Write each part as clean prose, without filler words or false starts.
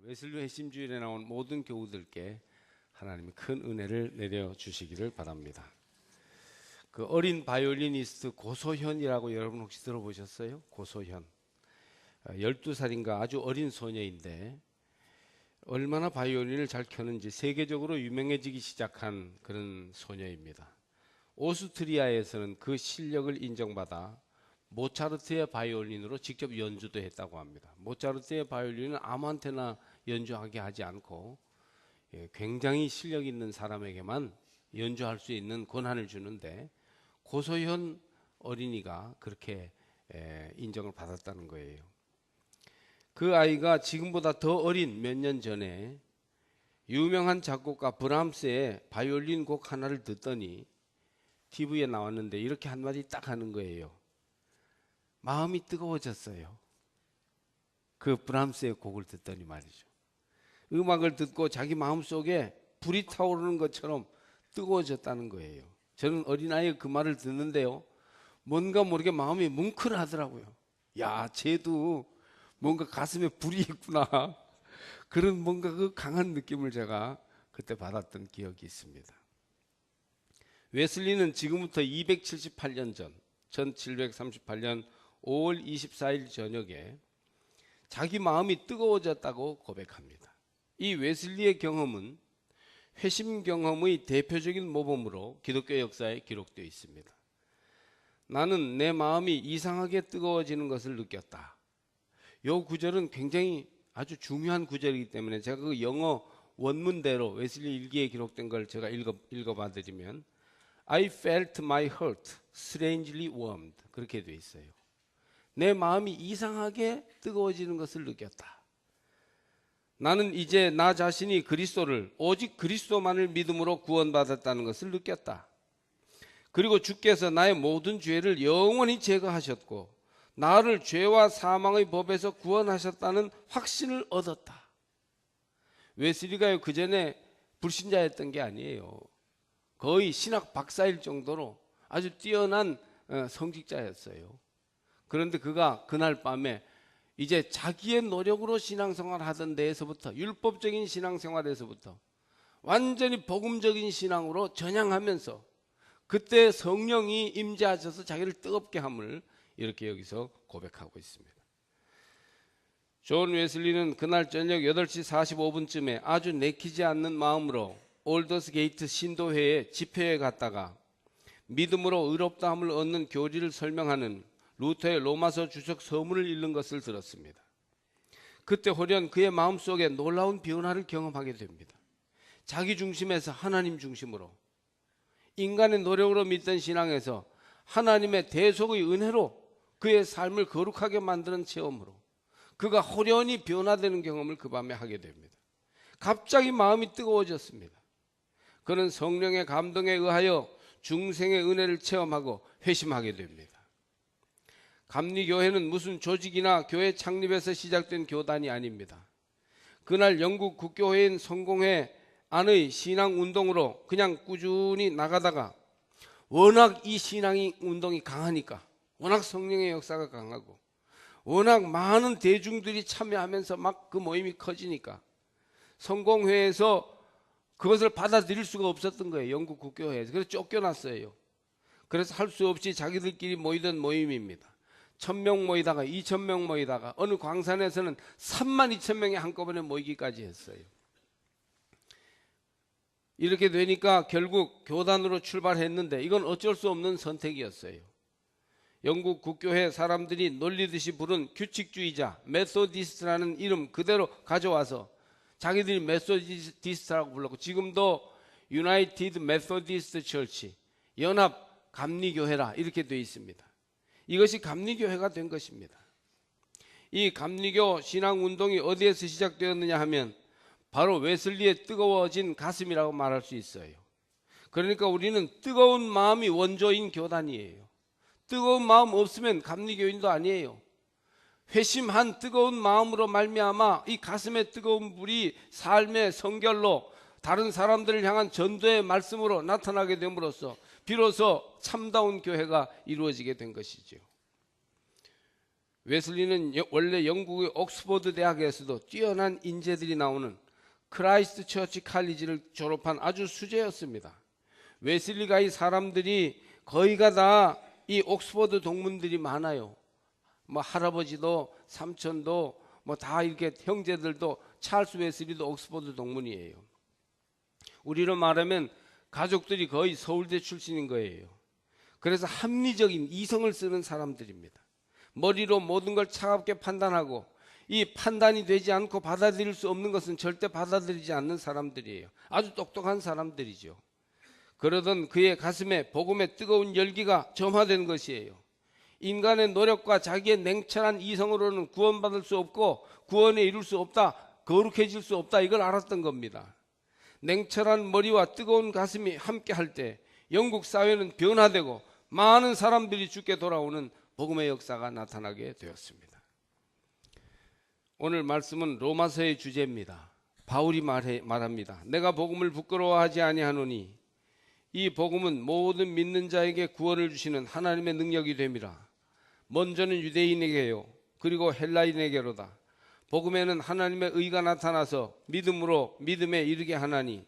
웨슬리 회심주일에 나온 모든 교우들께 하나님이 큰 은혜를 내려주시기를 바랍니다. 그 어린 바이올리니스트 고소현이라고 여러분 혹시 들어보셨어요? 고소현 12살인가 아주 어린 소녀인데 얼마나 바이올린을 잘 켜는지 세계적으로 유명해지기 시작한 그런 소녀입니다. 오스트리아에서는 그 실력을 인정받아 모차르트의 바이올린으로 직접 연주도 했다고 합니다. 모차르트의 바이올린은 아무한테나 연주하게 하지 않고 굉장히 실력 있는 사람에게만 연주할 수 있는 권한을 주는데 고소현 어린이가 그렇게 인정을 받았다는 거예요. 그 아이가 지금보다 더 어린 몇 년 전에 유명한 작곡가 브람스의 바이올린 곡 하나를 듣더니 TV에 나왔는데 이렇게 한마디 딱 하는 거예요. 마음이 뜨거워졌어요. 그 브람스의 곡을 듣더니 말이죠. 음악을 듣고 자기 마음속에 불이 타오르는 것처럼 뜨거워졌다는 거예요. 저는 어린아이의 그 말을 듣는데요, 뭔가 모르게 마음이 뭉클하더라고요. 야, 쟤도 뭔가 가슴에 불이 있구나. 그런 뭔가 그 강한 느낌을 제가 그때 받았던 기억이 있습니다. 웨슬리는 지금부터 278년 전 1738년 5월 24일 저녁에 자기 마음이 뜨거워졌다고 고백합니다. 이 웨슬리의 경험은 회심 경험의 대표적인 모범으로 기독교 역사에 기록되어 있습니다. 나는 내 마음이 이상하게 뜨거워지는 것을 느꼈다. 이 구절은 굉장히 아주 중요한 구절이기 때문에 제가 그 영어 원문대로 웨슬리 일기에 기록된 걸 제가 읽어봐 드리면 I felt my heart strangely warmed 그렇게 되어 있어요. 내 마음이 이상하게 뜨거워지는 것을 느꼈다. 나는 이제 나 자신이 그리스도를 오직 그리스도만을 믿음으로 구원받았다는 것을 느꼈다. 그리고 주께서 나의 모든 죄를 영원히 제거하셨고 나를 죄와 사망의 법에서 구원하셨다는 확신을 얻었다. 웨슬리가 그 전에 불신자였던 게 아니에요. 거의 신학 박사일 정도로 아주 뛰어난 성직자였어요. 그런데 그가 그날 밤에 이제 자기의 노력으로 신앙생활 하던 데에서부터 율법적인 신앙생활에서부터 완전히 복음적인 신앙으로 전향하면서 그때 성령이 임재하셔서 자기를 뜨겁게 함을 이렇게 여기서 고백하고 있습니다. 존 웨슬리는 그날 저녁 8시 45분쯤에 아주 내키지 않는 마음으로 올더스 게이트 신도회의 집회에 갔다가 믿음으로 의롭다함을 얻는 교리를 설명하는 루터의 로마서 주석 서문을 읽는 것을 들었습니다. 그때 홀연 그의 마음속에 놀라운 변화를 경험하게 됩니다. 자기 중심에서 하나님 중심으로, 인간의 노력으로 믿던 신앙에서 하나님의 대속의 은혜로 그의 삶을 거룩하게 만드는 체험으로 그가 홀연히 변화되는 경험을 그 밤에 하게 됩니다. 갑자기 마음이 뜨거워졌습니다. 그는 성령의 감동에 의하여 중생의 은혜를 체험하고 회심하게 됩니다. 감리교회는 무슨 조직이나 교회 창립에서 시작된 교단이 아닙니다. 그날 영국 국교회인 성공회 안의 신앙운동으로 그냥 꾸준히 나가다가 워낙 이 신앙운동이 강하니까, 워낙 성령의 역사가 강하고 워낙 많은 대중들이 참여하면서 막 그 모임이 커지니까 성공회에서 그것을 받아들일 수가 없었던 거예요. 영국 국교회에서. 그래서 쫓겨났어요. 그래서 할 수 없이 자기들끼리 모이던 모임입니다. 1000명 모이다가 2000명 모이다가 어느 광산에서는 32,000명이 한꺼번에 모이기까지 했어요. 이렇게 되니까 결국 교단으로 출발했는데 이건 어쩔 수 없는 선택이었어요. 영국 국교회 사람들이 놀리듯이 부른 규칙주의자 메소디스트라는 이름 그대로 가져와서 자기들이 메소디스트라고 불렀고 지금도 유나이티드 메소디스트 처치, 연합 감리교회라 이렇게 되어 있습니다. 이것이 감리교회가 된 것입니다. 이 감리교 신앙운동이 어디에서 시작되었느냐 하면 바로 웨슬리의 뜨거워진 가슴이라고 말할 수 있어요. 그러니까 우리는 뜨거운 마음이 원조인 교단이에요. 뜨거운 마음 없으면 감리교인도 아니에요. 회심한 뜨거운 마음으로 말미암아 이 가슴의 뜨거운 불이 삶의 성결로 다른 사람들을 향한 전도의 말씀으로 나타나게 됨으로써 비로소 참다운 교회가 이루어지게 된 것이죠. 웨슬리는 원래 영국의 옥스퍼드 대학에서도 뛰어난 인재들이 나오는 크라이스트 처치 칼리지를 졸업한 아주 수재였습니다. 웨슬리가 이 사람들이 거의가 다 이 옥스퍼드 동문들이 많아요. 뭐 할아버지도 삼촌도 뭐 다 이렇게 형제들도 찰스 웨슬리도 옥스퍼드 동문이에요. 우리로 말하면 가족들이 거의 서울대 출신인 거예요. 그래서 합리적인 이성을 쓰는 사람들입니다. 머리로 모든 걸 차갑게 판단하고 이 판단이 되지 않고 받아들일 수 없는 것은 절대 받아들이지 않는 사람들이에요. 아주 똑똑한 사람들이죠. 그러던 그의 가슴에 복음의 뜨거운 열기가 점화된 것이에요. 인간의 노력과 자기의 냉철한 이성으로는 구원받을 수 없고 구원에 이룰 수 없다, 거룩해질 수 없다, 이걸 알았던 겁니다. 냉철한 머리와 뜨거운 가슴이 함께 할 때 영국 사회는 변화되고 많은 사람들이 주께 돌아오는 복음의 역사가 나타나게 되었습니다. 오늘 말씀은 로마서의 주제입니다. 바울이 말합니다. 내가 복음을 부끄러워하지 아니하노니 이 복음은 모든 믿는 자에게 구원을 주시는 하나님의 능력이 됨이라. 먼저는 유대인에게요, 그리고 헬라인에게로다. 복음에는 하나님의 의가 나타나서 믿음으로 믿음에 이르게 하나니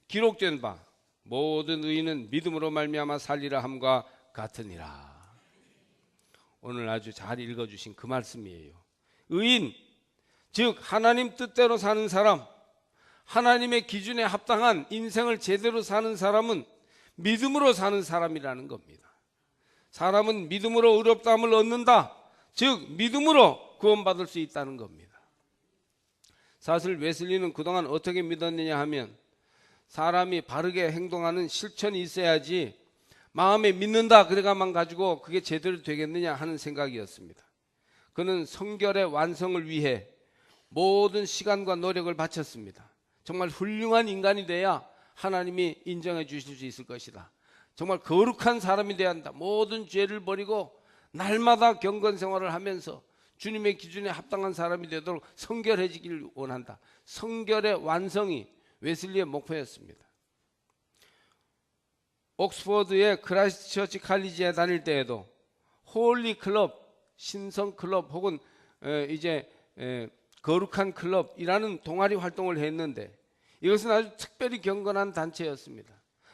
기록된 바 모든 의인은 믿음으로 말미암아 살리라 함과 같으니라. 오늘 아주 잘 읽어주신 그 말씀이에요. 의인, 즉 하나님 뜻대로 사는 사람, 하나님의 기준에 합당한 인생을 제대로 사는 사람은 믿음으로 사는 사람이라는 겁니다. 사람은 믿음으로 의롭다함을 얻는다, 즉 믿음으로 구원받을 수 있다는 겁니다. 사실 웨슬리는 그동안 어떻게 믿었느냐 하면 사람이 바르게 행동하는 실천이 있어야지 마음에 믿는다 그래가만 가지고 그게 제대로 되겠느냐 하는 생각이었습니다. 그는 성결의 완성을 위해 모든 시간과 노력을 바쳤습니다. 정말 훌륭한 인간이 돼야 하나님이 인정해 주실 수 있을 것이다. 정말 거룩한 사람이 돼야 한다. 모든 죄를 버리고 날마다 경건 생활을 하면서 주님의 기준에 합당한 사람이 되도록 성결해지기를 원한다. 성결의 완성이 웨슬리의 목표였습니다. 옥스퍼드의 크라이스트 처치 칼리지에 다닐 때에도 홀리 클럽, 신성 클럽 혹은 거룩한 클럽이라는 동아리 활동을 했는데 이것은 아주 특별히 경건한 단체였습니다.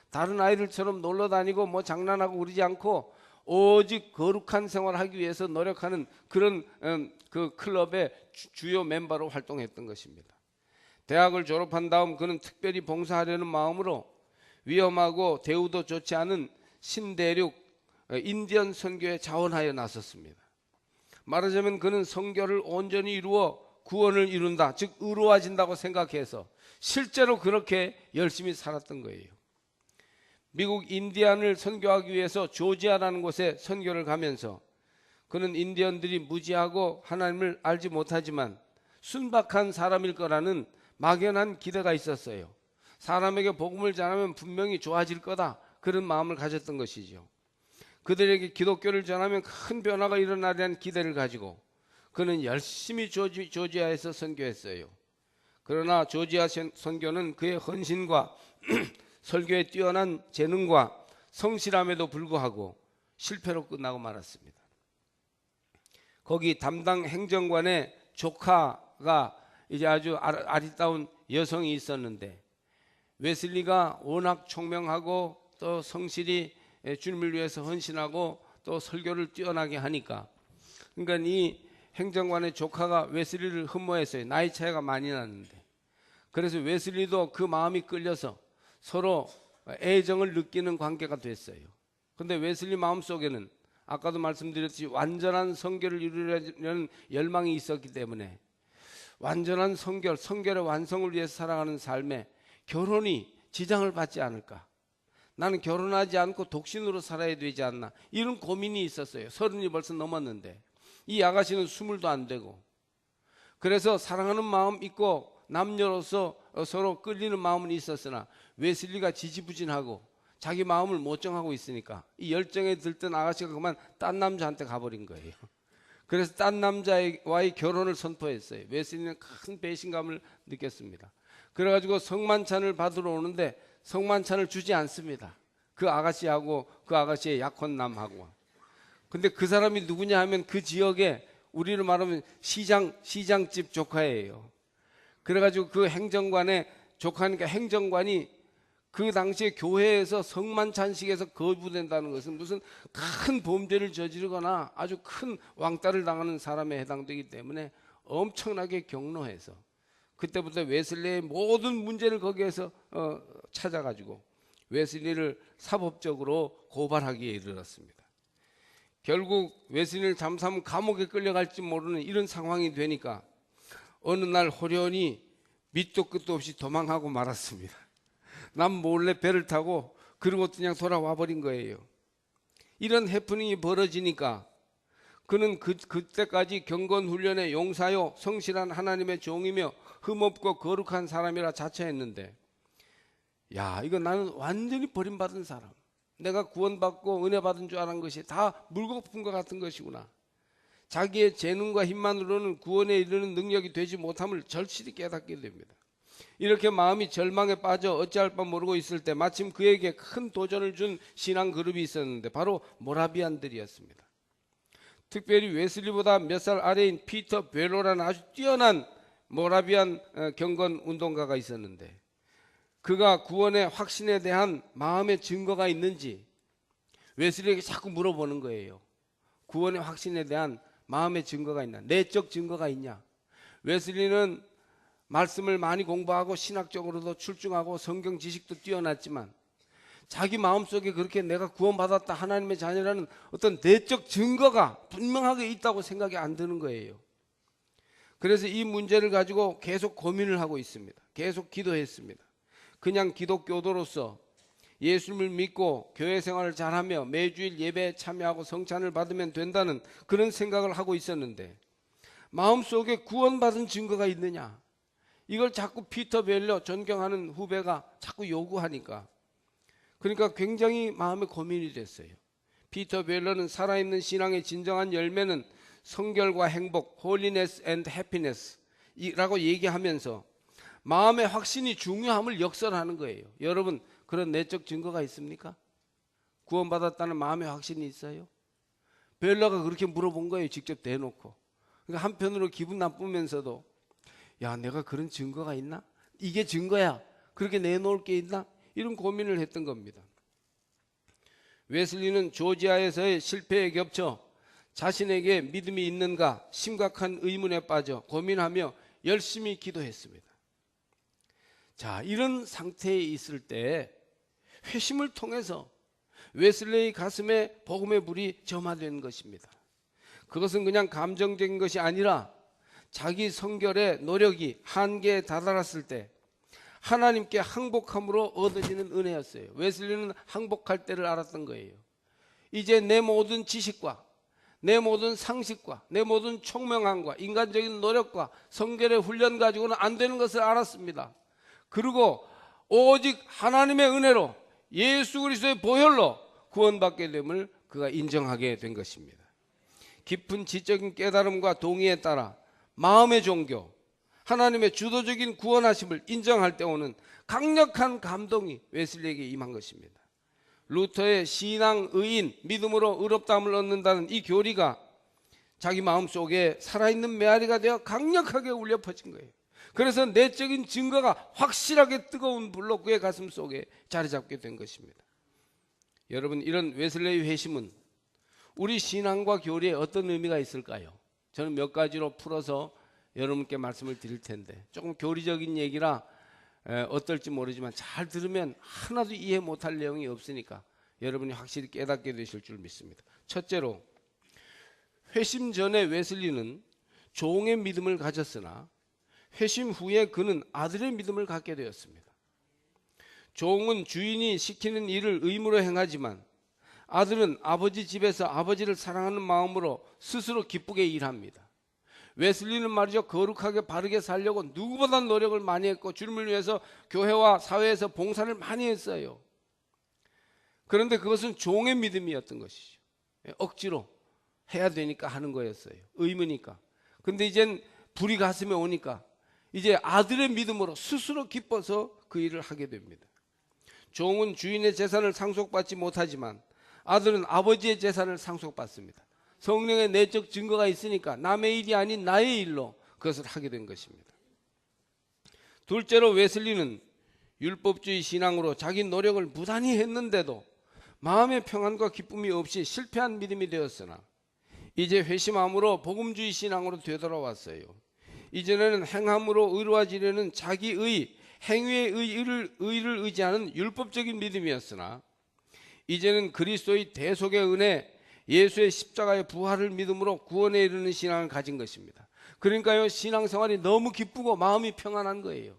다른 아이들처럼 놀러 다니고 뭐 장난하고 그러지 않고 오직 거룩한 생활을 하기 위해서 노력하는 그런 그 클럽의 주요 멤버로 활동했던 것입니다. 대학을 졸업한 다음 그는 특별히 봉사하려는 마음으로 위험하고 대우도 좋지 않은 신대륙 인디언 선교에 자원하여 나섰습니다. 말하자면 그는 선교를 온전히 이루어 구원을 이룬다, 즉 의로워진다고 생각해서 실제로 그렇게 열심히 살았던 거예요. 미국 인디안을 선교하기 위해서 조지아라는 곳에 선교를 가면서 그는 인디언들이 무지하고 하나님을 알지 못하지만 순박한 사람일 거라는 막연한 기대가 있었어요. 사람에게 복음을 전하면 분명히 좋아질 거다, 그런 마음을 가졌던 것이죠. 그들에게 기독교를 전하면 큰 변화가 일어나리라는 기대를 가지고 그는 열심히 조지아에서 선교했어요. 그러나 조지아 선교는 그의 헌신과 설교에 뛰어난 재능과 성실함에도 불구하고 실패로 끝나고 말았습니다. 거기 담당 행정관의 조카가 이제 아주 아리따운 여성이 있었는데 웨슬리가 워낙 총명하고 또 성실히 주님을 위해서 헌신하고 또 설교를 뛰어나게 하니까, 그러니까 이 행정관의 조카가 웨슬리를 흠모했어요. 나이 차이가 많이 나는데. 그래서 웨슬리도 그 마음이 끌려서 서로 애정을 느끼는 관계가 됐어요. 그런데 웨슬리 마음속에는 아까도 말씀드렸듯이 완전한 성결을 이루려는 열망이 있었기 때문에 완전한 성결의 완성을 위해서 살아가는 삶에 결혼이 지장을 받지 않을까, 나는 결혼하지 않고 독신으로 살아야 되지 않나, 이런 고민이 있었어요. 30이 벌써 넘었는데 이 아가씨는 20도 안 되고. 그래서 사랑하는 마음 있고 남녀로서 서로 끌리는 마음은 있었으나 웨슬리가 지지부진하고 자기 마음을 못 정하고 있으니까 이 열정에 들뜬 아가씨가 그만 딴 남자한테 가버린 거예요. 그래서 딴 남자와의 결혼을 선포했어요. 웨슬리는 큰 배신감을 느꼈습니다. 그래가지고 성만찬을 받으러 오는데 성만찬을 주지 않습니다. 그 아가씨하고 그 아가씨의 약혼남하고. 근데 그 사람이 누구냐 하면 그 지역에 우리로 말하면 시장집 조카예요. 그래가지고 그 행정관의 조카니까 행정관이 그 당시에 교회에서 성만찬식에서 거부된다는 것은 무슨 큰 범죄를 저지르거나 아주 큰 왕따를 당하는 사람에 해당되기 때문에 엄청나게 경노해서 그때부터 웨슬리의 모든 문제를 거기에서 찾아가지고 웨슬리를 사법적으로 고발하기에 이르렀습니다. 결국 웨슬리를 잠수하면 감옥에 끌려갈지 모르는 이런 상황이 되니까 어느 날 호련히 밑도 끝도 없이 도망하고 말았습니다. 남 몰래 배를 타고 그러고 그냥 돌아와 버린 거예요. 이런 해프닝이 벌어지니까 그는 그때까지 경건훈련의 용사요 성실한 하나님의 종이며 흠없고 거룩한 사람이라 자처했는데, 야, 이거 나는 완전히 버림받은 사람, 내가 구원받고 은혜 받은 줄 아는 것이 다 물거품 것 같은 것이구나. 자기의 재능과 힘만으로는 구원에 이르는 능력이 되지 못함을 절실히 깨닫게 됩니다. 이렇게 마음이 절망에 빠져 어찌할 바 모르고 있을 때 마침 그에게 큰 도전을 준 신앙 그룹이 있었는데 바로 모라비안들이었습니다. 특별히 웨슬리보다 몇 살 아래인 피터 벨로라는 아주 뛰어난 모라비안 경건 운동가가 있었는데, 그가 구원의 확신에 대한 마음의 증거가 있는지 웨슬리에게 자꾸 물어보는 거예요. 구원의 확신에 대한 마음의 증거가 있나? 내적 증거가 있냐? 웨슬리는 말씀을 많이 공부하고 신학적으로도 출중하고 성경 지식도 뛰어났지만 자기 마음속에 그렇게 내가 구원받았다, 하나님의 자녀라는 어떤 내적 증거가 분명하게 있다고 생각이 안 드는 거예요. 그래서 이 문제를 가지고 계속 고민을 하고 있습니다. 계속 기도했습니다. 그냥 기독교도로서 예수님을 믿고 교회 생활을 잘하며 매주일 예배에 참여하고 성찬을 받으면 된다는 그런 생각을 하고 있었는데, 마음속에 구원받은 증거가 있느냐, 이걸 자꾸 피터 벨러 존경하는 후배가 자꾸 요구하니까, 그러니까 굉장히 마음에 고민이 됐어요. 피터 벨러는 살아있는 신앙의 진정한 열매는 성결과 행복, holiness and happiness 라고 얘기하면서 마음의 확신이 중요함을 역설하는 거예요. 여러분, 그런 내적 증거가 있습니까? 구원받았다는 마음의 확신이 있어요? 벨러가 그렇게 물어본 거예요. 직접 대놓고. 그러니까 한편으로 기분 나쁘면서도, 야, 내가 그런 증거가 있나? 이게 증거야. 그렇게 내놓을 게 있나? 이런 고민을 했던 겁니다. 웨슬리는 조지아에서의 실패에 겹쳐 자신에게 믿음이 있는가 심각한 의문에 빠져 고민하며 열심히 기도했습니다. 자, 이런 상태에 있을 때 회심을 통해서 웨슬리의 가슴에 복음의 불이 점화된 것입니다. 그것은 그냥 감정적인 것이 아니라 자기 성결의 노력이 한계에 다다랐을 때 하나님께 항복함으로 얻어지는 은혜였어요. 웨슬리는 항복할 때를 알았던 거예요. 이제 내 모든 지식과 내 모든 상식과 내 모든 총명함과 인간적인 노력과 성결의 훈련 가지고는 안 되는 것을 알았습니다. 그리고 오직 하나님의 은혜로 예수 그리스도의 보혈로 구원받게 됨을 그가 인정하게 된 것입니다. 깊은 지적인 깨달음과 동의에 따라 마음의 종교, 하나님의 주도적인 구원하심을 인정할 때 오는 강력한 감동이 웨슬리에게 임한 것입니다. 루터의 신앙, 의인, 믿음으로 의롭다함을 얻는다는 이 교리가 자기 마음속에 살아있는 메아리가 되어 강력하게 울려 퍼진 거예요. 그래서 내적인 증거가 확실하게 뜨거운 불로 그의 가슴 속에 자리 잡게 된 것입니다. 여러분, 이런 웨슬리의 회심은 우리 신앙과 교리에 어떤 의미가 있을까요? 저는 몇 가지로 풀어서 여러분께 말씀을 드릴 텐데, 조금 교리적인 얘기라 어떨지 모르지만 잘 들으면 하나도 이해 못할 내용이 없으니까 여러분이 확실히 깨닫게 되실 줄 믿습니다. 첫째로, 회심 전에 웨슬리는 종의 믿음을 가졌으나 회심 후에 그는 아들의 믿음을 갖게 되었습니다. 종은 주인이 시키는 일을 의무로 행하지만 아들은 아버지 집에서 아버지를 사랑하는 마음으로 스스로 기쁘게 일합니다. 웨슬리는 말이죠, 거룩하게 바르게 살려고 누구보다 노력을 많이 했고 주님을 위해서 교회와 사회에서 봉사를 많이 했어요. 그런데 그것은 종의 믿음이었던 것이죠. 억지로 해야 되니까 하는 거였어요. 의무니까. 근데 이젠 불이 가슴에 오니까 이제 아들의 믿음으로 스스로 기뻐서 그 일을 하게 됩니다. 종은 주인의 재산을 상속받지 못하지만 아들은 아버지의 재산을 상속받습니다. 성령의 내적 증거가 있으니까 남의 일이 아닌 나의 일로 그것을 하게 된 것입니다. 둘째로 웨슬리는 율법주의 신앙으로 자기 노력을 무단히 했는데도 마음의 평안과 기쁨이 없이 실패한 믿음이 되었으나 이제 회심함으로 복음주의 신앙으로 되돌아왔어요. 이전에는 행함으로 의로워지려는 자기의 행위의 의를 의지하는 율법적인 믿음이었으나 이제는 그리스도의 대속의 은혜, 예수의 십자가의 부활을 믿음으로 구원에 이르는 신앙을 가진 것입니다. 그러니까요, 신앙생활이 너무 기쁘고 마음이 평안한 거예요.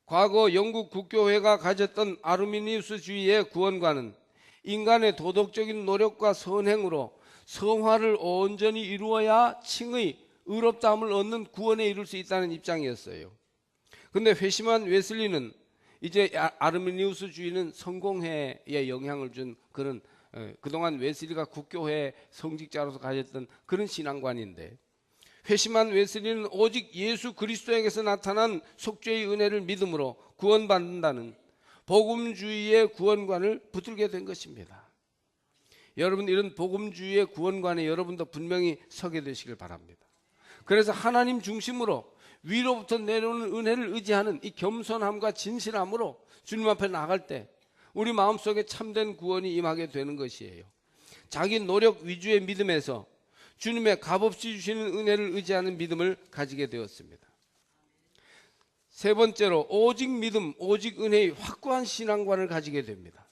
과거 영국 국교회가 가졌던 아르미니우스주의의 구원관은 인간의 도덕적인 노력과 선행으로 성화를 온전히 이루어야 칭의 의롭다함을 얻는 구원에 이룰 수 있다는 입장이었어요. 그런데 회심한 웨슬리는 이제 아르미니우스주의는 성공회에 영향을 준 그런 그동안 웨슬리가 국교회 성직자로서 가졌던 그런 신앙관인데, 회심한 웨슬리는 오직 예수 그리스도에게서 나타난 속죄의 은혜를 믿음으로 구원받는다는 복음주의의 구원관을 붙들게 된 것입니다. 여러분, 이런 복음주의의 구원관에 여러분도 분명히 서게 되시길 바랍니다. 그래서 하나님 중심으로 위로부터 내려오는 은혜를 의지하는 이 겸손함과 진실함으로 주님 앞에 나갈 때 우리 마음속에 참된 구원이 임하게 되는 것이에요. 자기 노력 위주의 믿음에서 주님의 값없이 주시는 은혜를 의지하는 믿음을 가지게 되었습니다. 세 번째로 오직 믿음, 오직 은혜의 확고한 신앙관을 가지게 됩니다.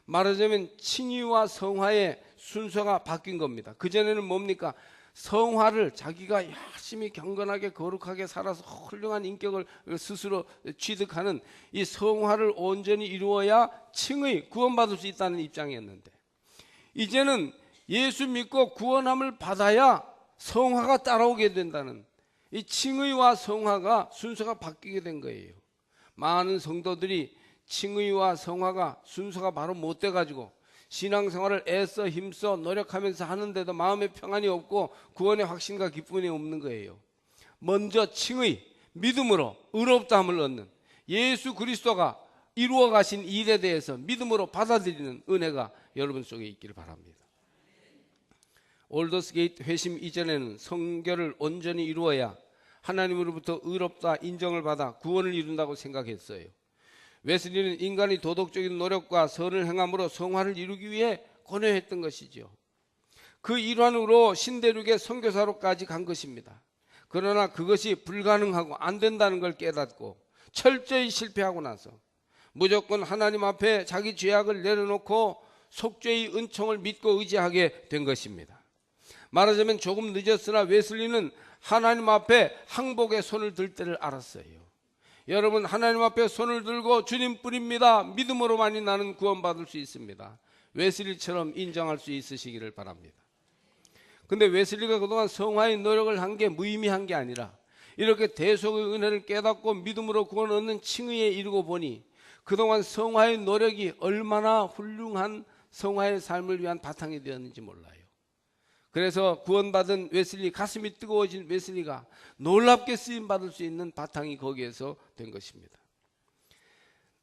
말하자면 칭의와 성화의 순서가 바뀐 겁니다. 그전에는 뭡니까? 성화를 자기가 열심히 경건하게 거룩하게 살아서 훌륭한 인격을 스스로 취득하는 이 성화를 온전히 이루어야 칭의 구원받을 수 있다는 입장이었는데, 이제는 예수 믿고 구원함을 받아야 성화가 따라오게 된다는 이 칭의와 성화가 순서가 바뀌게 된 거예요. 많은 성도들이 칭의와 성화가 순서가 바로 못 돼가지고 신앙생활을 애써 힘써 노력하면서 하는데도 마음의 평안이 없고 구원의 확신과 기쁨이 없는 거예요. 먼저 칭의, 믿음으로 의롭다함을 얻는 예수 그리스도가 이루어 가신 일에 대해서 믿음으로 받아들이는 은혜가 여러분 속에 있기를 바랍니다. 올더스게이트 회심 이전에는 성결을 온전히 이루어야 하나님으로부터 의롭다 인정을 받아 구원을 이룬다고 생각했어요. 웨슬리는 인간이 도덕적인 노력과 선을 행함으로 성화를 이루기 위해 권유했던 것이죠. 그 일환으로 신대륙의 선교사로까지 간 것입니다. 그러나 그것이 불가능하고 안 된다는 걸 깨닫고 철저히 실패하고 나서 무조건 하나님 앞에 자기 죄악을 내려놓고 속죄의 은총을 믿고 의지하게 된 것입니다. 말하자면 조금 늦었으나 웨슬리는 하나님 앞에 항복의 손을 들 때를 알았어요. 여러분, 하나님 앞에 손을 들고 주님 뿐입니다, 믿음으로만이 나는 구원받을 수 있습니다, 웨슬리처럼 인정할 수 있으시기를 바랍니다. 근데 웨슬리가 그동안 성화의 노력을 한 게 무의미한 게 아니라 이렇게 대속의 은혜를 깨닫고 믿음으로 구원 얻는 칭의에 이르고 보니 그동안 성화의 노력이 얼마나 훌륭한 성화의 삶을 위한 바탕이 되었는지 몰라요. 그래서 구원받은 웨슬리, 가슴이 뜨거워진 웨슬리가 놀랍게 쓰임받을 수 있는 바탕이 거기에서 된 것입니다.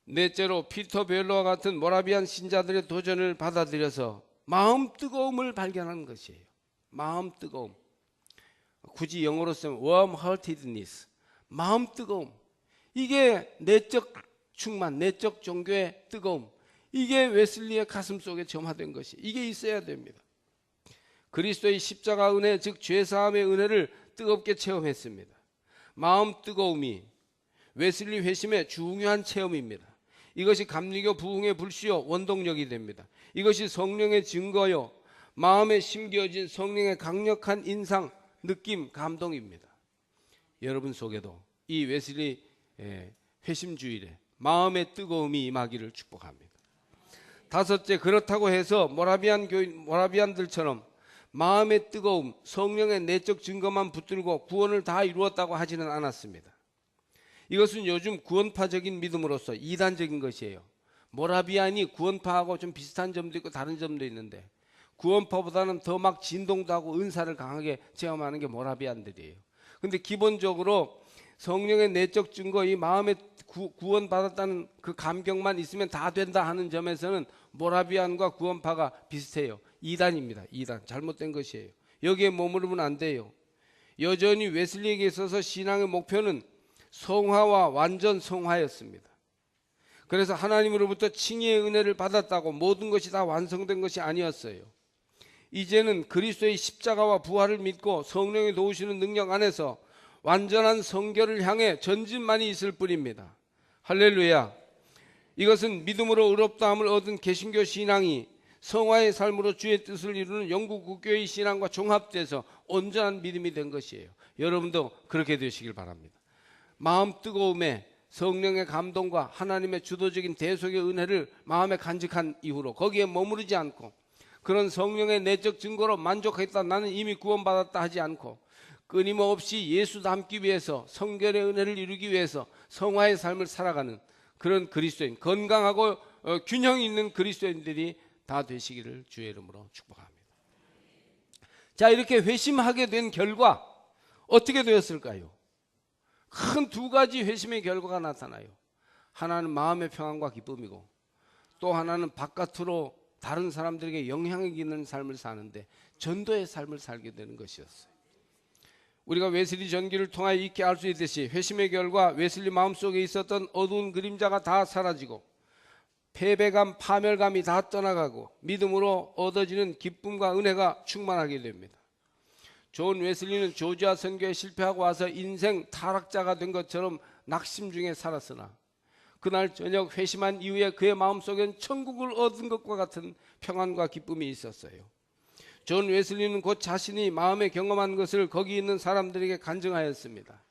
넷째로 피터 벨로와 같은 모라비안 신자들의 도전을 받아들여서 마음 뜨거움을 발견하는 것이에요. 마음 뜨거움. 굳이 영어로 쓰면 warm-heartedness, 마음 뜨거움. 이게 내적 충만, 내적 종교의 뜨거움. 이게 웨슬리의 가슴 속에 점화된 것이, 이게 있어야 됩니다. 그리스도의 십자가 은혜, 즉 죄사함의 은혜를 뜨겁게 체험했습니다. 마음 뜨거움이 웨슬리 회심의 중요한 체험입니다. 이것이 감리교 부흥의 불씨요 원동력이 됩니다. 이것이 성령의 증거요 마음에 심겨진 성령의 강력한 인상, 느낌, 감동입니다. 여러분 속에도 이 웨슬리 회심 주일에 마음의 뜨거움이 임하기를 축복합니다. 다섯째, 그렇다고 해서 모라비안들처럼 마음의 뜨거움, 성령의 내적 증거만 붙들고 구원을 다 이루었다고 하지는 않았습니다. 이것은 요즘 구원파적인 믿음으로서 이단적인 것이에요. 모라비안이 구원파하고 좀 비슷한 점도 있고 다른 점도 있는데, 구원파보다는 더 막 진동도 하고 은사를 강하게 체험하는 게 모라비안들이에요. 근데 기본적으로 성령의 내적 증거, 이 마음에 구원받았다는 그 감격만 있으면 다 된다 하는 점에서는 모라비안과 구원파가 비슷해요. 이단입니다. 이단. 잘못된 것이에요. 여기에 머무르면 안 돼요. 여전히 웨슬리에게 있어서 신앙의 목표는 성화와 완전 성화였습니다. 그래서 하나님으로부터 칭의의 은혜를 받았다고 모든 것이 다 완성된 것이 아니었어요. 이제는 그리스도의 십자가와 부활을 믿고 성령의 도우시는 능력 안에서 완전한 성결을 향해 전진만이 있을 뿐입니다. 할렐루야. 이것은 믿음으로 의롭다함을 얻은 개신교 신앙이 성화의 삶으로 주의 뜻을 이루는 영국 국교의 신앙과 종합돼서 온전한 믿음이 된 것이에요. 여러분도 그렇게 되시길 바랍니다. 마음 뜨거움에 성령의 감동과 하나님의 주도적인 대속의 은혜를 마음에 간직한 이후로 거기에 머무르지 않고 그런 성령의 내적 증거로 만족했다, 나는 이미 구원받았다 하지 않고 끊임없이 예수 닮기 위해서 성결의 은혜를 이루기 위해서 성화의 삶을 살아가는 그런 그리스도인, 건강하고 균형 있는 그리스도인들이 다 되시기를 주의 이름으로 축복합니다. 자, 이렇게 회심하게 된 결과 어떻게 되었을까요? 큰 두 가지 회심의 결과가 나타나요. 하나는 마음의 평안과 기쁨이고 또 하나는 바깥으로 다른 사람들에게 영향력 있는 삶을 사는데 전도의 삶을 살게 되는 것이었어요. 우리가 웨슬리 전기를 통하여 익히 알 수 있듯이 회심의 결과 웨슬리 마음속에 있었던 어두운 그림자가 다 사라지고 패배감, 파멸감이 다 떠나가고 믿음으로 얻어지는 기쁨과 은혜가 충만하게 됩니다. 존 웨슬리는 조지아 선교에 실패하고 와서 인생 타락자가 된 것처럼 낙심 중에 살았으나 그날 저녁 회심한 이후에 그의 마음속엔 천국을 얻은 것과 같은 평안과 기쁨이 있었어요. 존 웨슬리는 곧 자신이 마음에 경험한 것을 거기 있는 사람들에게 간증하였습니다.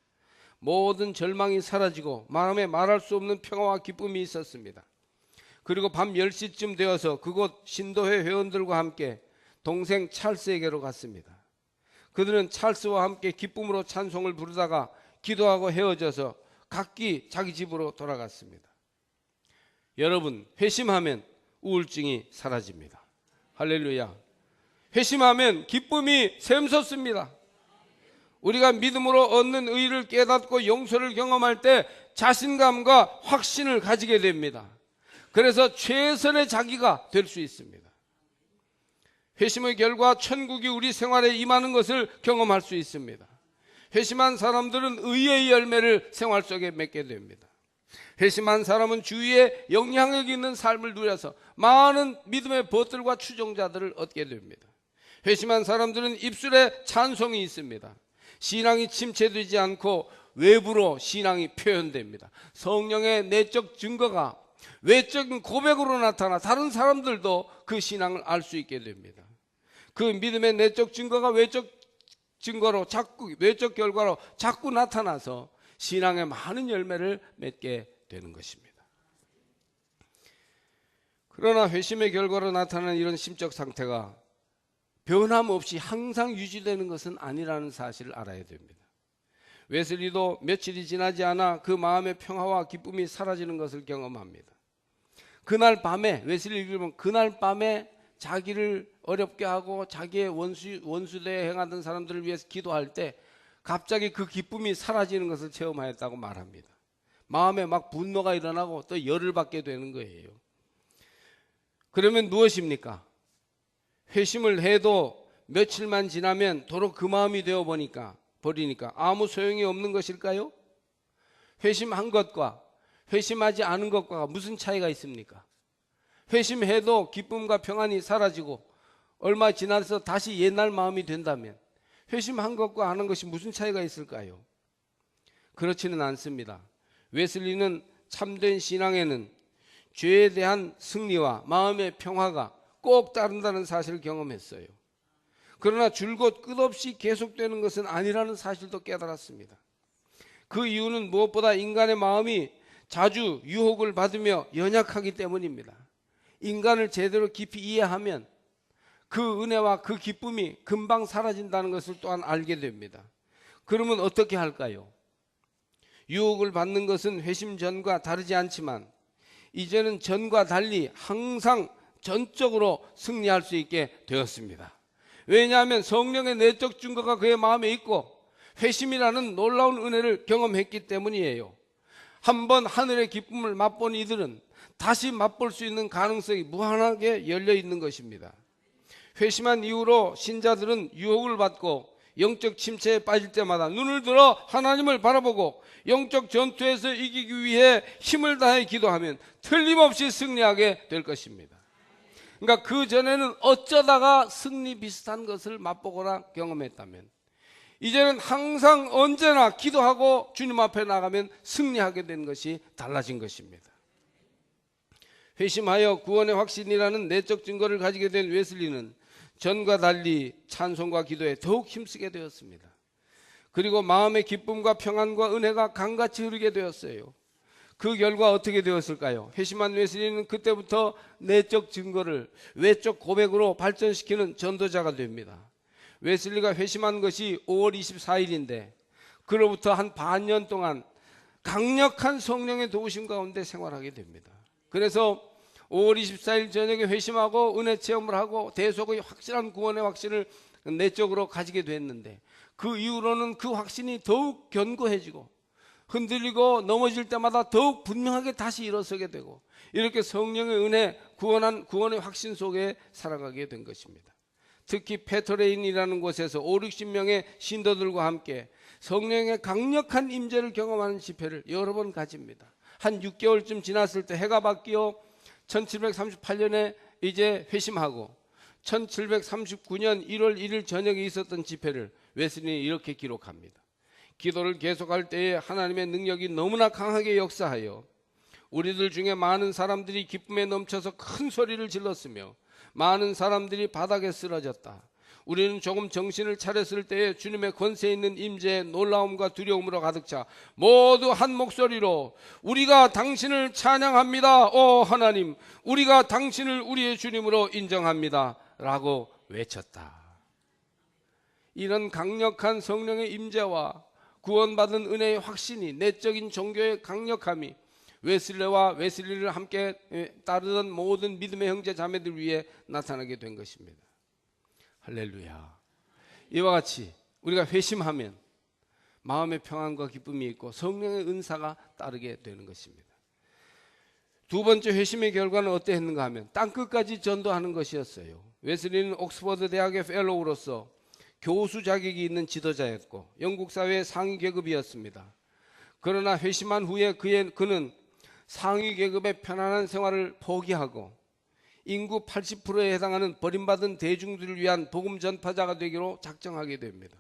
모든 절망이 사라지고 마음에 말할 수 없는 평화와 기쁨이 있었습니다. 그리고 밤 10시쯤 되어서 그곳 신도회 회원들과 함께 동생 찰스에게로 갔습니다. 그들은 찰스와 함께 기쁨으로 찬송을 부르다가 기도하고 헤어져서 각기 자기 집으로 돌아갔습니다. 여러분, 회심하면 우울증이 사라집니다. 할렐루야. 회심하면 기쁨이 샘솟습니다. 우리가 믿음으로 얻는 의를 깨닫고 용서를 경험할 때 자신감과 확신을 가지게 됩니다. 그래서 최선의 자기가 될 수 있습니다. 회심의 결과 천국이 우리 생활에 임하는 것을 경험할 수 있습니다. 회심한 사람들은 의의 열매를 생활 속에 맺게 됩니다. 회심한 사람은 주위에 영향력 있는 삶을 누려서 많은 믿음의 벗들과 추종자들을 얻게 됩니다. 회심한 사람들은 입술에 찬송이 있습니다. 신앙이 침체되지 않고 외부로 신앙이 표현됩니다. 성령의 내적 증거가 외적인 고백으로 나타나 다른 사람들도 그 신앙을 알 수 있게 됩니다. 그 믿음의 내적 증거가 외적 증거로 자꾸, 외적 결과로 자꾸 나타나서 신앙의 많은 열매를 맺게 되는 것입니다. 그러나 회심의 결과로 나타나는 이런 심적 상태가 변함없이 항상 유지되는 것은 아니라는 사실을 알아야 됩니다. 웨슬리도 며칠이 지나지 않아 그 마음의 평화와 기쁨이 사라지는 것을 경험합니다. 그날 밤에, 웨슬리를 보면 그날 밤에 자기를 어렵게 하고 자기의 원수대에 행하던 사람들을 위해서 기도할 때 갑자기 그 기쁨이 사라지는 것을 체험하였다고 말합니다. 마음에 막 분노가 일어나고 또 열을 받게 되는 거예요. 그러면 무엇입니까? 회심을 해도 며칠만 지나면 도로 그 마음이 되어버리니까 아무 소용이 없는 것일까요? 회심한 것과 회심하지 않은 것과 무슨 차이가 있습니까? 회심해도 기쁨과 평안이 사라지고 얼마 지나서 다시 옛날 마음이 된다면 회심한 것과 하는 것이 무슨 차이가 있을까요? 그렇지는 않습니다. 웨슬리는 참된 신앙에는 죄에 대한 승리와 마음의 평화가 꼭 따른다는 사실을 경험했어요. 그러나 줄곧 끝없이 계속되는 것은 아니라는 사실도 깨달았습니다. 그 이유는 무엇보다 인간의 마음이 자주 유혹을 받으며 연약하기 때문입니다. 인간을 제대로 깊이 이해하면 그 은혜와 그 기쁨이 금방 사라진다는 것을 또한 알게 됩니다. 그러면 어떻게 할까요? 유혹을 받는 것은 회심 전과 다르지 않지만 이제는 전과 달리 항상 전적으로 승리할 수 있게 되었습니다. 왜냐하면 성령의 내적 증거가 그의 마음에 있고 회심이라는 놀라운 은혜를 경험했기 때문이에요. 한번 하늘의 기쁨을 맛본 이들은 다시 맛볼 수 있는 가능성이 무한하게 열려 있는 것입니다. 회심한 이후로 신자들은 유혹을 받고 영적 침체에 빠질 때마다 눈을 들어 하나님을 바라보고 영적 전투에서 이기기 위해 힘을 다해 기도하면 틀림없이 승리하게 될 것입니다. 그러니까 그 전에는 어쩌다가 승리 비슷한 것을 맛보거나 경험했다면 이제는 항상 언제나 기도하고 주님 앞에 나가면 승리하게 된 것이 달라진 것입니다. 회심하여 구원의 확신이라는 내적 증거를 가지게 된 웨슬리는 전과 달리 찬송과 기도에 더욱 힘쓰게 되었습니다. 그리고 마음의 기쁨과 평안과 은혜가 강같이 흐르게 되었어요. 그 결과 어떻게 되었을까요? 회심한 웨슬리는 그때부터 내적 증거를 외적 고백으로 발전시키는 전도자가 됩니다. 웨슬리가 회심한 것이 5월 24일인데 그로부터 한 반년 동안 강력한 성령의 도우심 가운데 생활하게 됩니다. 그래서 5월 24일 저녁에 회심하고 은혜 체험을 하고 대속의 확실한 구원의 확신을 내적으로 가지게 됐는데 그 이후로는 그 확신이 더욱 견고해지고 흔들리고 넘어질 때마다 더욱 분명하게 다시 일어서게 되고 이렇게 성령의 은혜, 구원의 확신 속에 살아가게 된 것입니다. 특히 페터레인이라는 곳에서 5, 60명의 신도들과 함께 성령의 강력한 임재를 경험하는 집회를 여러 번 가집니다. 한 6개월쯤 지났을 때 해가 바뀌어 1738년에 이제 회심하고 1739년 1월 1일 저녁에 있었던 집회를 웨슬리는 이렇게 기록합니다. 기도를 계속할 때에 하나님의 능력이 너무나 강하게 역사하여 우리들 중에 많은 사람들이 기쁨에 넘쳐서 큰 소리를 질렀으며 많은 사람들이 바닥에 쓰러졌다. 우리는 조금 정신을 차렸을 때에 주님의 권세 있는 임재의 놀라움과 두려움으로 가득 차 모두 한 목소리로 우리가 당신을 찬양합니다. 오 하나님, 우리가 당신을 우리의 주님으로 인정합니다 라고 외쳤다. 이런 강력한 성령의 임재와 구원받은 은혜의 확신이, 내적인 종교의 강력함이 웨슬리와 웨슬리를 함께 따르던 모든 믿음의 형제 자매들 위해 나타나게 된 것입니다. 할렐루야. 이와 같이 우리가 회심하면 마음의 평안과 기쁨이 있고 성령의 은사가 따르게 되는 것입니다. 두 번째 회심의 결과는 어땠는가 하면 땅끝까지 전도하는 것이었어요. 웨슬리는 옥스퍼드 대학의 펠로우로서 교수 자격이 있는 지도자였고 영국 사회의 상위 계급이었습니다. 그러나 회심한 후에 그는 상위 계급의 편안한 생활을 포기하고 인구 80%에 해당하는 버림받은 대중들을 위한 복음 전파자가 되기로 작정하게 됩니다.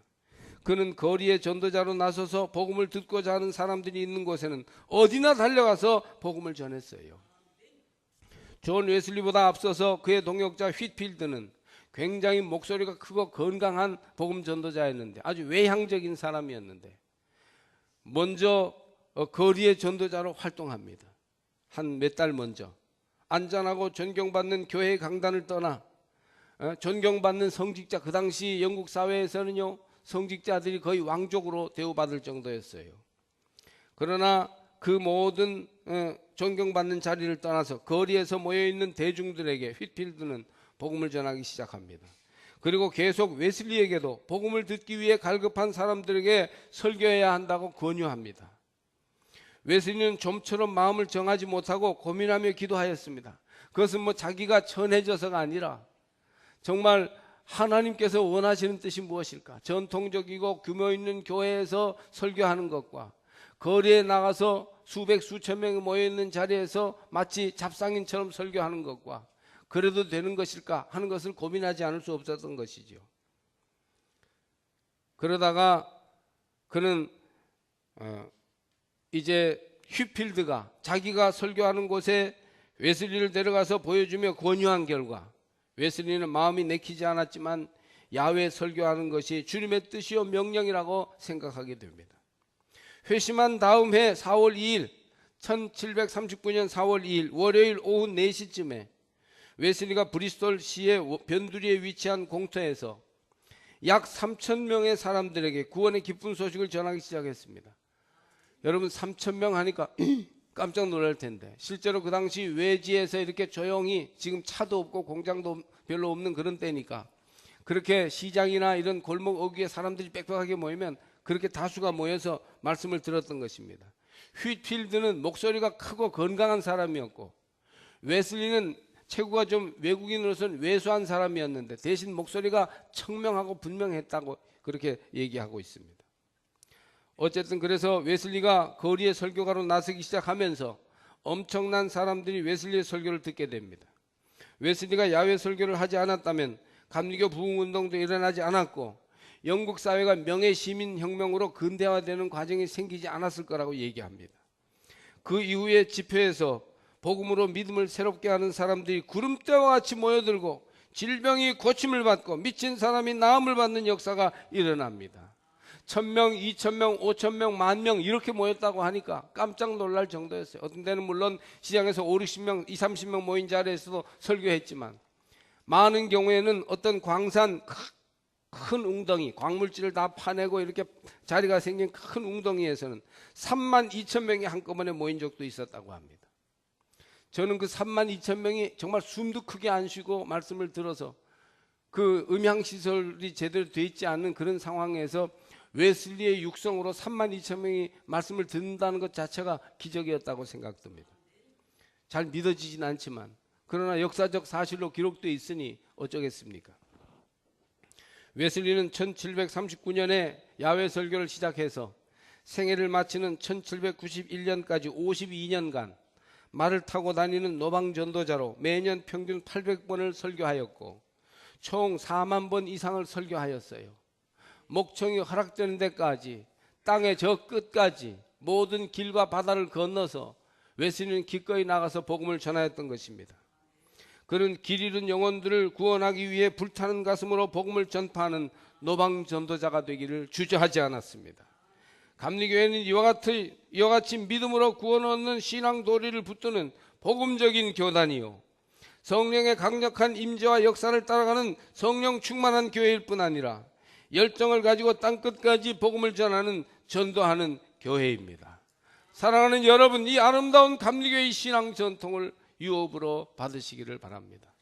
그는 거리의 전도자로 나서서 복음을 듣고자 하는 사람들이 있는 곳에는 어디나 달려가서 복음을 전했어요. 존 웨슬리보다 앞서서 그의 동역자 휘필드는 굉장히 목소리가 크고 건강한 복음 전도자였는데 아주 외향적인 사람이었는데 먼저 거리의 전도자로 활동합니다. 한 몇 달 먼저 안전하고 존경받는 교회 강단을 떠나 존경받는 성직자, 그 당시 영국 사회에서는요 성직자들이 거의 왕족으로 대우받을 정도였어요. 그러나 그 모든 존경받는 자리를 떠나서 거리에서 모여있는 대중들에게 휘필드는 복음을 전하기 시작합니다. 그리고 계속 웨슬리에게도 복음을 듣기 위해 갈급한 사람들에게 설교해야 한다고 권유합니다. 웨슬리는 좀처럼 마음을 정하지 못하고 고민하며 기도하였습니다. 그것은 자기가 천해져서가 아니라 정말 하나님께서 원하시는 뜻이 무엇일까? 전통적이고 규모 있는 교회에서 설교하는 것과 거리에 나가서 수백 수천 명이 모여있는 자리에서 마치 잡상인처럼 설교하는 것과 그래도 되는 것일까 하는 것을 고민하지 않을 수 없었던 것이죠. 그러다가 그는 이제 휘필드가 자기가 설교하는 곳에 웨슬리를 데려가서 보여주며 권유한 결과 웨슬리는 마음이 내키지 않았지만 야외 설교하는 것이 주님의 뜻이요 명령이라고 생각하게 됩니다. 회심한 다음 해 4월 2일 1739년 4월 2일 월요일 오후 4시쯤에 웨슬리가 브리스톨 시의 변두리에 위치한 공터에서 약 3,000명의 사람들에게 구원의 기쁜 소식을 전하기 시작했습니다. 여러분 3,000명 하니까 깜짝 놀랄 텐데 실제로 그 당시 외지에서 이렇게 조용히 지금 차도 없고 공장도 별로 없는 그런 때니까 그렇게 시장이나 이런 골목 어귀에 사람들이 빽빽하게 모이면 그렇게 다수가 모여서 말씀을 들었던 것입니다. 휘트필드는 목소리가 크고 건강한 사람이었고, 웨슬리는 체구가 좀 외국인으로서는 왜소한 사람이었는데 대신 목소리가 청명하고 분명했다고 그렇게 얘기하고 있습니다. 어쨌든 그래서 웨슬리가 거리에 설교가로 나서기 시작하면서 엄청난 사람들이 웨슬리의 설교를 듣게 됩니다. 웨슬리가 야외 설교를 하지 않았다면 감리교 부흥운동도 일어나지 않았고 영국 사회가 명예시민혁명으로 근대화되는 과정이 생기지 않았을 거라고 얘기합니다. 그 이후에 집회에서 복음으로 믿음을 새롭게 하는 사람들이 구름대와 같이 모여들고 질병이 고침을 받고 미친 사람이 나음을 받는 역사가 일어납니다. 1000명, 2000명, 5000명, 10,000명 이렇게 모였다고 하니까 깜짝 놀랄 정도였어요. 어떤 데는 물론 시장에서 5, 60명, 20, 30명 모인 자리에서도 설교했지만 많은 경우에는 어떤 광산 큰 웅덩이, 광물질을 다 파내고 이렇게 자리가 생긴 큰 웅덩이에서는 32,000명이 한꺼번에 모인 적도 있었다고 합니다. 저는 그 32,000명이 정말 숨도 크게 안 쉬고 말씀을 들어서 그 음향시설이 제대로 돼 있지 않는 그런 상황에서 웨슬리의 육성으로 32,000명이 말씀을 듣는다는 것 자체가 기적이었다고 생각됩니다. 잘 믿어지진 않지만 그러나 역사적 사실로 기록되어 있으니 어쩌겠습니까? 웨슬리는 1739년에 야외 설교를 시작해서 생애를 마치는 1791년까지 52년간 말을 타고 다니는 노방전도자로 매년 평균 800번을 설교하였고 총 4만 번 이상을 설교하였어요. 목청이 허락되는 데까지 땅의 저 끝까지 모든 길과 바다를 건너서 웨슬리는 기꺼이 나가서 복음을 전하였던 것입니다. 그는 길 잃은 영혼들을 구원하기 위해 불타는 가슴으로 복음을 전파하는 노방전도자가 되기를 주저하지 않았습니다. 감리교회는 이와 같이 믿음으로 구원 얻는 신앙 도리를 붙드는 복음적인 교단이요 성령의 강력한 임재와 역사를 따라가는 성령 충만한 교회일 뿐 아니라 열정을 가지고 땅끝까지 복음을 전하는 전도하는 교회입니다. 사랑하는 여러분, 이 아름다운 감리교회의 신앙 전통을 유업으로 받으시기를 바랍니다.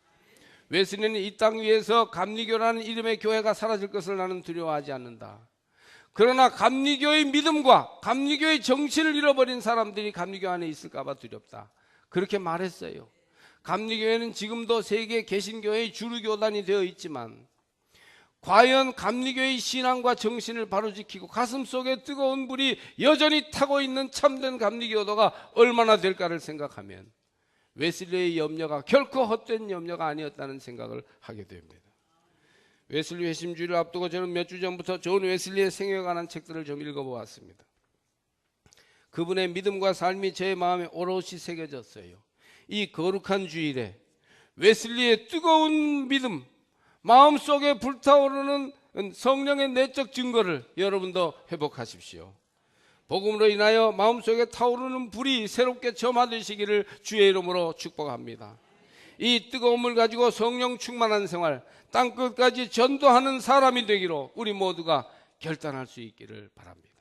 웨슬리는 이 땅 위에서 감리교라는 이름의 교회가 사라질 것을 나는 두려워하지 않는다. 그러나 감리교의 믿음과 감리교의 정신을 잃어버린 사람들이 감리교 안에 있을까 봐 두렵다. 그렇게 말했어요. 감리교회는 지금도 세계 개신교회의 주류교단이 되어 있지만 과연 감리교의 신앙과 정신을 바로 지키고 가슴속에 뜨거운 불이 여전히 타고 있는 참된 감리교도가 얼마나 될까를 생각하면 웨슬리의 염려가 결코 헛된 염려가 아니었다는 생각을 하게 됩니다. 웨슬리 회심주의를 앞두고 저는 몇 주 전부터 존 웨슬리의 생애에 관한 책들을 좀 읽어보았습니다. 그분의 믿음과 삶이 제 마음에 오롯이 새겨졌어요. 이 거룩한 주일에 웨슬리의 뜨거운 믿음, 마음속에 불타오르는 성령의 내적 증거를 여러분도 회복하십시오. 복음으로 인하여 마음속에 타오르는 불이 새롭게 점화되시기를 주의 이름으로 축복합니다. 이 뜨거움을 가지고 성령 충만한 생활, 땅끝까지 전도하는 사람이 되기로 우리 모두가 결단할 수 있기를 바랍니다.